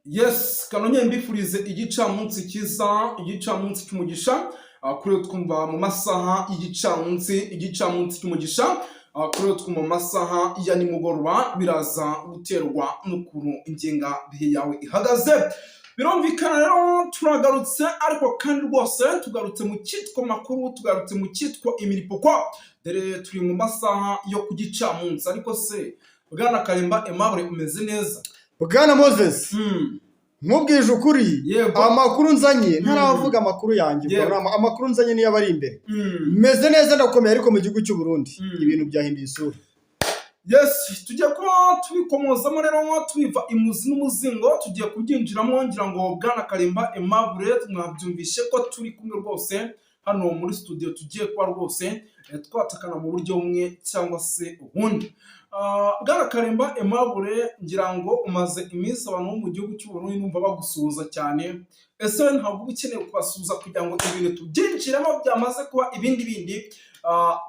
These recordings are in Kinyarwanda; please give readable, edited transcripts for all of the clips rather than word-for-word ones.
Yes, kanonye mbifurize igicamunsi cyiza, igicamunsi cy'umugisha, kuri twumva mu masaha igicamunsi cy'umugisha, kuri twumva mu masaha ya nimugoroba biraza guterwa n'ukuntu ingenga bihe yawe ihagaze. Birumvikana rero turagarutse, ariko kandi rwose tugarutse mu cyitwa makuru, tugarutse mu cyitwa imiripokwa. Dere turi mu masaha yo ku gicamunsi, ariko se Bwana Kalimba Aimable umeze neza? Bwana Moses, nkubwije ukuri, Yego. amakuru nzanye ntaravuga amakuru yanjye, Yego. amakuru nzanye niyo abari imbere. Meze neza ndakomeye, ariko mu gihugu cy'u Burundi ibintu byahinduye isura. Yes, tugiye kuba tubikomozamo rero tubiva imuzi n'umuzingo, tugiye kubyinjiramo ngira ngo Bwana Kalimba Aimable mwabyumvishe ko turi kumwe rwose hano muri studio, tugiye kuba rwose twatakana mu buryo bumwe cyangwa se ubundi. Bwana Kalimba Aimable ngira ngo umaze iminsi abantu bo mu gihugu cy'u Burundi numva bagusuhuza cyane. Ese ntabwo uba ukeneye kubasuhuza kugira ngo ibintu tubyinjiremo byamaze kuba ibindi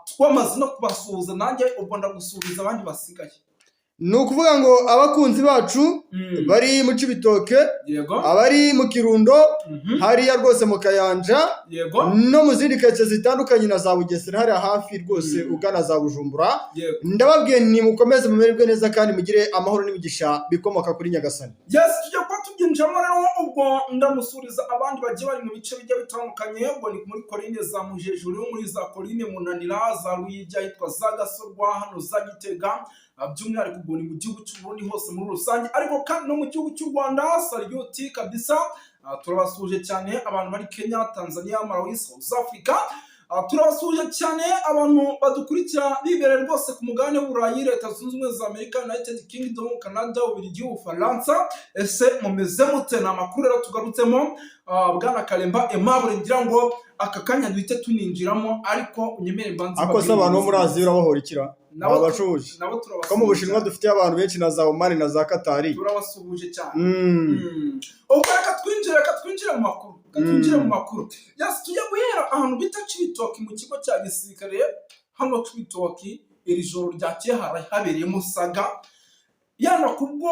twamaze no kubasuhuza, nanjye ubwo ndagusuhuza abandi basigaye? Ni ukuvuga ngo abakunzi bacu bari mu Cibitoke, Yego. abari mu Kirundo, hariya rwose mu Kayanja, Yego. no mu zindi karitsiye zitandukanye na za Bugesera hariya hafi rwose ugana za Bujumbura, Yego. ndababwiye ni mukomeze mumererwe neza kandi mugire amahoro n'imigisha bikomoka kuri Nyagasani. Yes, tujya kuba tubyinjiramo rero, ubwo ndamusuriza abandi bagiye bari mu bice bigiye bitandukanye, ubwo ni muri Korine za Mujejuru, muri za Korine Munanira, za Ruyigi, ahitwa za Gasorwa, hano za Gitega, by'umwihariko ubwo ni mu gihugu cy'u Burundi hose muri rusange, ariko kandi no mu gihugu cy'u Rwanda. Saluti kabisa, turabasuje cyane abantu bari Kenya, Tanzania, Malawi, South Africa. Turabasuje cyane abantu badukurikira bibereye rwose ku mugabane w'Uburayi, Leta Zunze Ubumwe za Amerika, United Kingdom, Canada, Ububiligi, Ubufaransa. Ese mumeze mute? Ni amakuru rero tugarutsemo. Bwana Kalimba Aimable ngira ngo aka kanya duhite tuninjiramo, ariko unyemere mbanze Ako se abantu bo muri Aziya urabahora ikira? Nabo Abashuje. turabasuhuje. Ko mu Bushinwa dufite abantu benshi na za Oman na za Katari. Turabasuhuje cyane. Ubwo reka twinjire mu makuru. Yes, tujya guhera ahantu bita Cibitoke mu kigo cya gisirikare. Hano Cibitoke iri joro ryakeye habereyemo saga. Yana kubwo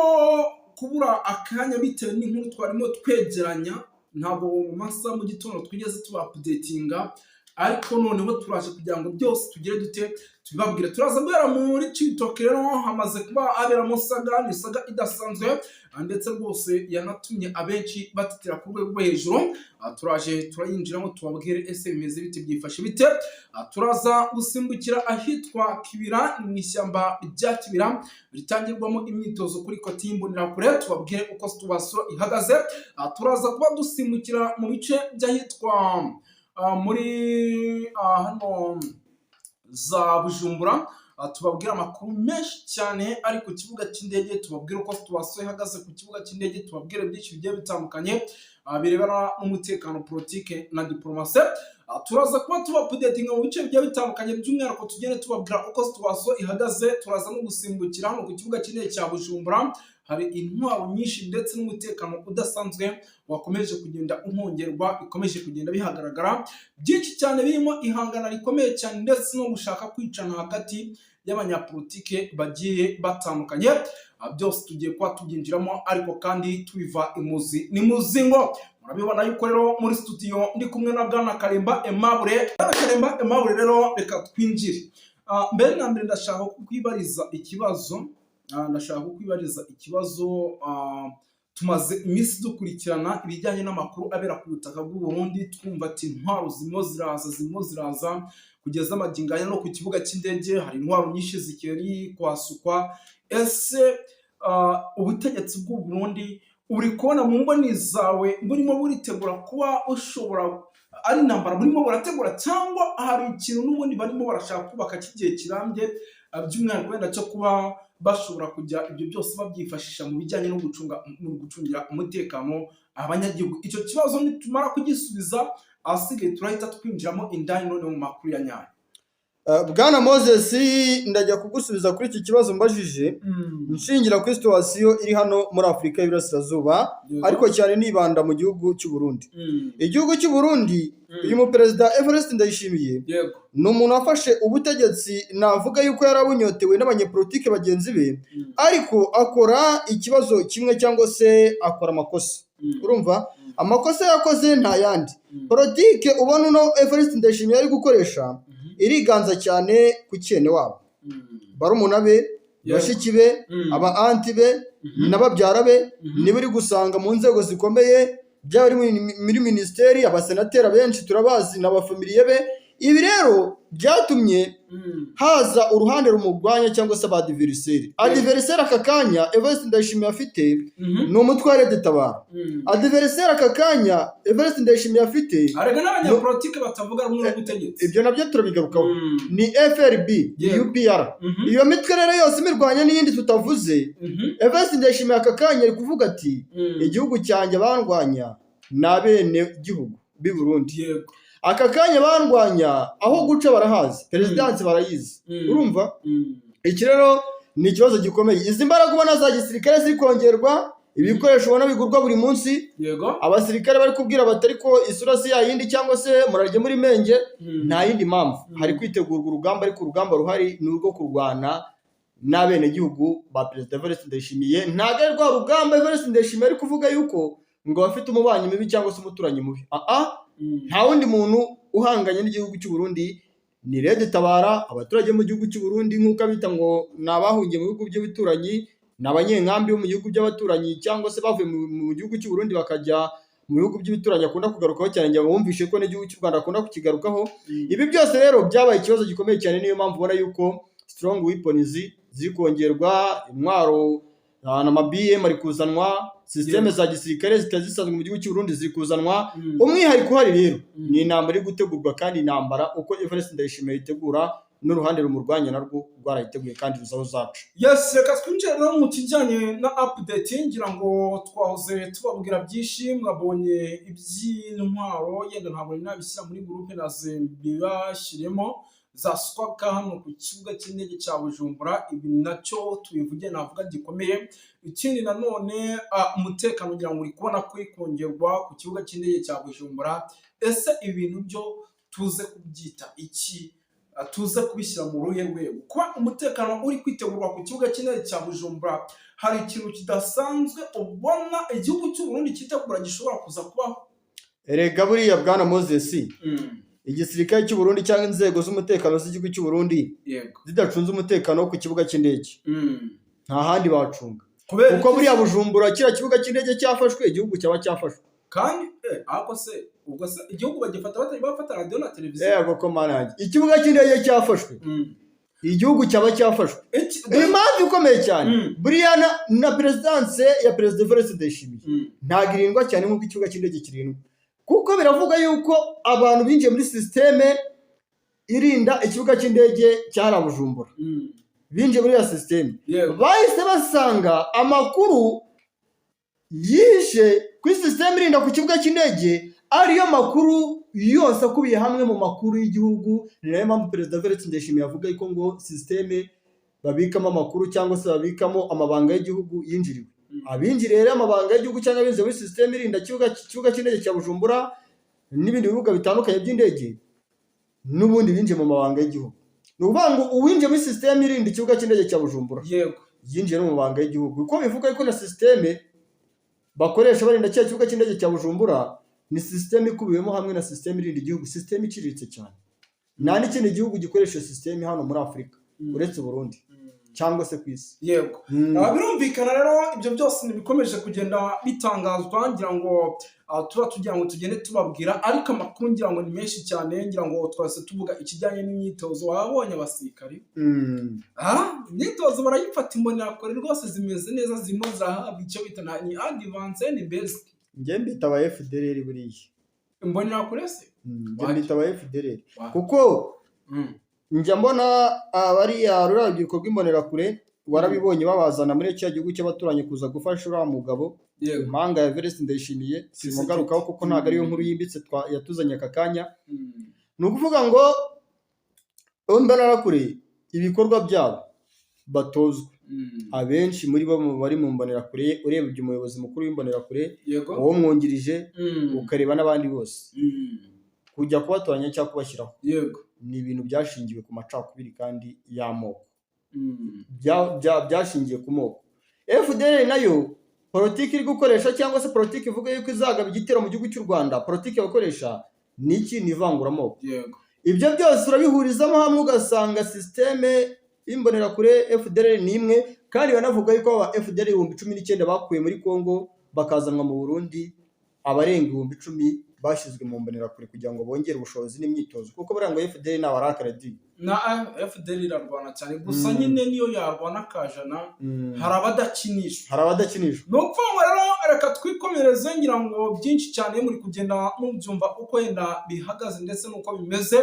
kubura akanya bitewe n'inkuru twarimo twegeranya, ntabwo mu masaha mu gitondo twigeze tuba-updatinga, ariko noneho turaje kugira ngo byose tugire dute tubibabwire. Turaza guhera muri Cibitoke rero, hamaze kuba haberamo saga, ni saga idasanzwe ndetse rwose yanatumye abenshi batitira ku rwego rwo hejuru. Turaje turayinjiramo tubabwire ese bimeze bite, byifashe bite. Turaza gusimbukira ahitwa Kibira, mu ishyamba rya Kibira ritangirwamo imyitozo kuri koti y'imbonerakure, tubabwire uko situation ihagaze. Turaza kuba dusimbukira mu bice by'ahitwa muri hano za Bujumbura, tubabwira amakuru menshi cyane ari ku kibuga cy'indege, tubabwira uko situation ihagaze ku kibuga cy'indege, tubabwira byinshi bigiye bitandukanye birebana n'umutekano, politike na diplomasi. Turaza kuba tuba-updatinga mu bice bigiye bitandukanye, by'umwihariko tugende tubabwira uko situation ihagaze. Turaza no gusimbukira hano ku kibuga cy'indege cya Bujumbura, hari intwaro nyinshi ndetse n'umutekano udasanzwe wakomeje kugenda umwongerwa, bikomeje kugenda bihagaragara byinshi cyane, birimo ihangana rikomeye cyane ndetse no gushaka kwicana hagati y'abanyapolitike bagiye batandukanye. Byose tugiye kuba tubyinjiramo, ariko kandi tubiva imuzi n'umuzingo. Murabibona yuko rero muri studio ndi kumwe na Bwana Kalimba Aimable. Bwana Kalimba Aimable rero reka twinjire. Mbere na mbere ndashaka kukwibariza ikibazo. Tumaze iminsi dukurikirana ibijyanye n'amakuru abera ku butaka bw'u Burundi, twumva ati intwaro zirimo ziraza kugeza amagingo aya no ku kibuga cy'indege hari intwaro nyinshi zikiri kwasukwa. Ese ubutegetsi bw'u Burundi uri kubona mu mboni zawe burimo buritegura kuba ushobora ari intambara burimo barategura, cyangwa hari ikintu n'ubundi barimo barashaka kubaka cy'igihe kirambye, by'umwihariko wenda cyo kuba bashobora kujya ibyo byose babyifashisha mu bijyanye no gucungira umutekano abanyagihugu? Icyo kibazo nitumara kugisubiza, ahasigaye turahita twinjiramo indani none mu makuru ya nyayo. Bwana Moses ndajya kugusubiza kuri iki kibazo mbajije nshingira kuri situwasiyo iri hano muri Afurika y'Iburasirazuba ariko cyane nibanda mu gihugu cy'u Burundi. Igihugu cy'u Burundi uyu muperezida Evariste Ndayishimiye ni umuntu wafashe ubutegetsi navuga yuko yarabunyotewe n'abanyepolitike bagenzi be ariko akora ikibazo kimwe cyangwa se akora amakosa. Urumva amakosa yakoze nta yandi politike ubona uno Evariste Ndayishimiye ari gukoresha iriganza cyane ku cyene wabo barumuna be bashiki be aba anti be n'ababyara be niba uri gusanga mu nzego zikomeye byari muri ministeri abasenateri benshi turabazi n'abafamiliye be. Ibi rero byatumye haza uruhande rumugwanya cyangwa se abadiveriseri. Adiveriseri aka kanya Evariste Ndayishimiye afite ni umutware Tabara. Adiveriseri aka kanya Evariste Ndayishimiye afite arega n'abanyapolitike batavuga rumwe n'ubutegetsi. Ibyo nabyo turabigarukaho ni FRB, UPR. Iyo mitwe rero yose imirwanya n'iyindi tutavuze Evariste Ndayishimiye aka kanya ari kuvuga ati igihugu cyanjye bandwanya n'abene gihugu b'i Burundi. Aka kanya bandwanya aho guca barahazi perezidansi barayizi. Urumva iki rero ni ikibazo gikomeye. Izi mbaraga ubona za gisirikare ziri kongerwa ibikoresho ubona bigurwa buri munsi abasirikare bari kubwira batari ko isura si yayindi cyangwa se murarye muri menge nta yindi mpamvu hari kwitegurwa urugamba ariko urugamba ruhari ni urwo kurwana n'abene gihugu ba perezida Evariste Ndayishimiye. Ntago ari rwa rugamba Evariste Ndayishimiye ari kuvuga yuko ngo bafite umubanyi mubi cyangwa se umuturanyi mubi. Nta wundi muntu uhanganye n'igihugu cy'u Burundi ni Tabara. Abaturage mu gihugu cy'u Burundi nk'uko abita ngo ni abahungiye mu bihugu by'abaturanyi ni abanyenkambi bo mu gihugu by'abaturanyi cyangwa se bavuye mu gihugu cy'u Burundi bakajya mu bihugu by'ibituranyi akunda kugarukaho cyane ngo bumvishe ko n'igihugu cy'u Rwanda akunda kukigarukaho. Ibi byose rero byabaye ikibazo gikomeye cyane niyo mpamvu ubona yuko strong weapons ziri kongerwa intwaro n'ama-BM ari kuzanwa systeme za gisirikare zitazisanzwe mu gihugu cy'u Burundi ziri kuzanwa. Umwihariko uhari rero ni intambara iri gutegurwa kandi intambara uko Evariste Ndayishimiye yitegura n'uruhande rumurwanya narwo rwarayiteguye kandi ruzaho zacu. Reka twinjire no mu kijyanye na update ngira ngo twahoze tubabwira byinshi mwabonye iby'intwaro yenda ntabwo nabishyira muri groupe naze bibashyiremo zaswaka hano ku kibuga cy'indege cya Bujumbura. Ibi nacyo tubivuge navuga gikomeye. Ikindi nanone umutekano ngira ngo uri kubona ko ikongerwa ku kibuga cy'indege cya Bujumbura. Ese ibintu byo tuze kubyita iki? Tuze kubishyira mu ruhe rwego kuba umutekano uri kwitegurwa ku kibuga cy'indege cya Bujumbura. Hari ikintu kidasanzwe ubona igihugu cy'u Burundi cyitegura gishobora kuza kubaho. Erega buriya Bwana Moses igisirikare cy'u Burundi cyangwa inzego z'umutekano z'igihugu cy'u Burundi zidacunze umutekano wo ku kibuga cy'indege nta handi bacunga kuko buriya Bujumbura kira kibuga cy'indege cyafashwe igihugu cyaba cyafashwe kandi ako se ubwo se igihugu bagifata batari bafata radio na televiziyo yego ko manage ikibuga cy'indege cyafashwe igihugu cyaba cyafashwe. Impamvu ikomeye cyane buriya na presidence ya perezida Evariste Ndayishimiye ntagirindwa cyane nk'uko ikibuga cy'indege kirindwa kuko biravuga yuko abantu binjiye muri systeme irinda ikibuga cy'indege cya Bujumbura binjiye muri ya systeme bahise basanga amakuru yishe kuri systeme irinda ku kibuga cy'indege ariyo makuru yose akubiye hamwe mu makuru y'igihugu. Ni nayo mpamvu perezida Evariste Ndayishimiye avuga yuko ngo systeme babikamo amakuru cyangwa se babikamo amabanga y'igihugu yinjiriwe. Abinjiriye rero amabanga y'igihugu cyangwa binze muri systeme irinda kibuga cy'indege cya Bujumbura n'ibindi bibuga bitandukanye by'indege n'ubundi binjiye mu mabanga y'igihugu. Ni ukuvuga ngo uwinjiye muri systeme irinda ikibuga cy'indege cya Bujumbura yinjiye no mu mabanga y'igihugu. Uko bivuga yuko na systeme bakoresha barinda cya kibuga cy'indege cya Bujumbura ni systeme ikubiwemo hamwe na systeme irinda igihugu, systeme iciriritse cyane. Nta n'ikindi gihugu gikoresha systeme hano muri Afurika uretse Burundi cyangwa se ku isi. Yego birumvikana rero ibyo byose nibikomeje kugenda bitangazwa ngira ngo tugira ngo tugende tubabwira ariko amakuru ngira ngo ni menshi cyane. Ngira ngo twase tuvuga ikijyanye n'imyitozo wabonye abasirikari imyitozo barayifata imbonerakure rwose zimeze neza zirimo zahabwa icyo bita ni advance ni basic. Njye mbita aba FDLR buriya imbonerakure se njye mbita aba FDLR kuko njya mbona abariya rurabyiruko rw'imbonerakure warabibonye babazana muri cya gihugu cy'abaturanyi kuza gufasha uriya mugabo impanga ya Evariste Ndayishimiye simugarukaho kuko ntago ariyo nkuru yimbitse yatuzanye aka kanya. Ni ukuvuga ngo imbonerakure ibikorwa byabo batozwa. Abenshi muri bo bari mu mbonerakure, urebye umuyobozi mukuru w'imbonerakure, uwo mwungirije, ukareba n'abandi bose, kujya kubatoranya cyangwa kubashyiraho ni ibintu byashingiwe ku macakubiri kandi y'amoko, byashingiye ku moko. FDL nayo politiki iri gukoresha cyangwa se politiki ivuga yuko izagaba igitero mu gihugu cy'u Rwanda, politiki bakoresha ni iki? Ni ivanguramoko. Ibyo byose urabihurizamo hamwe ugasanga sisiteme y'imbonerakure FDL ni imwe, kandi banavuga yuko aba FDL 19,000 bakuye muri Congo bakazanwa mu Burundi, abarenga 10,000 bashyizwe mu mbonerakure kugira ngo bongere ubushobozi n'imyitozo, kuko buriya ngo FDL ni abarakare na FDL irarwana cyane, gusa nyine niyo yarwana kajana hari abadakinishwa, no kuvuga rero reka twikomereze, ngira ngo byinshi cyane muri kugenda mubyumva uko yenda bihagaze ndetse nuko bimeze.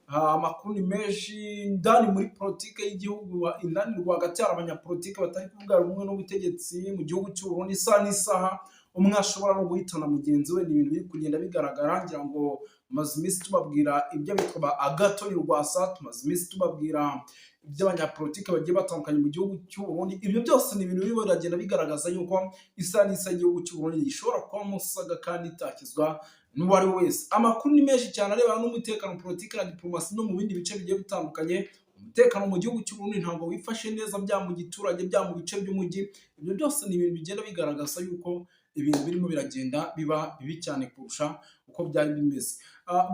Amakuru ni menshi ndani muri politike y'igihugu, indani rwagati hari abanyapolitike batari kuvuga rumwe n'ubutegetsi mu gihugu cy'u Burundi. Isaha n'isaha umwe ashobora no guhitana mugenzi we, ni ibintu biri kugenda bigaragara. Ngira ngo tumaze iminsi tubabwira ibyo bitwa Agathon Rwasa, tumaze iminsi tubabwira iby'abanyapolitike bagiye batandukanye mu gihugu cy'u Burundi. Ibyo byose ni ibintu biragenda bigaragaza yuko isaha n'isaha igihugu cy'u Burundi gishobora kuba musaga kandi itakizwa n'uwo ari we wese. Amakuru ni menshi cyane arebana n'umutekano, politiki na diplomasi no mu bindi bice bigiye bitandukanye. Umutekano mu gihugu cy'u Burundi ntabwo wifashe neza, bya mu giturage, bya mu bice by'umujyi. Ibyo byose ni ibintu bigenda bigaragaza yuko ibintu birimo biragenda biba bibi cyane kurusha uko byari bimeze.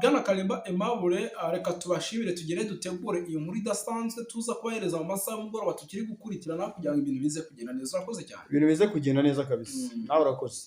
Bwana Kalimba Aimable, reka tubashimire, tugere dutegure iyi nkuru idasanzwe tuza kubahereza mu masaha y'umugoroba tukiri gukurikirana kugira ngo ibintu bize kugenda neza. Urakoze cyane. Ibintu bize kugenda neza kabisa. Nawe urakoze.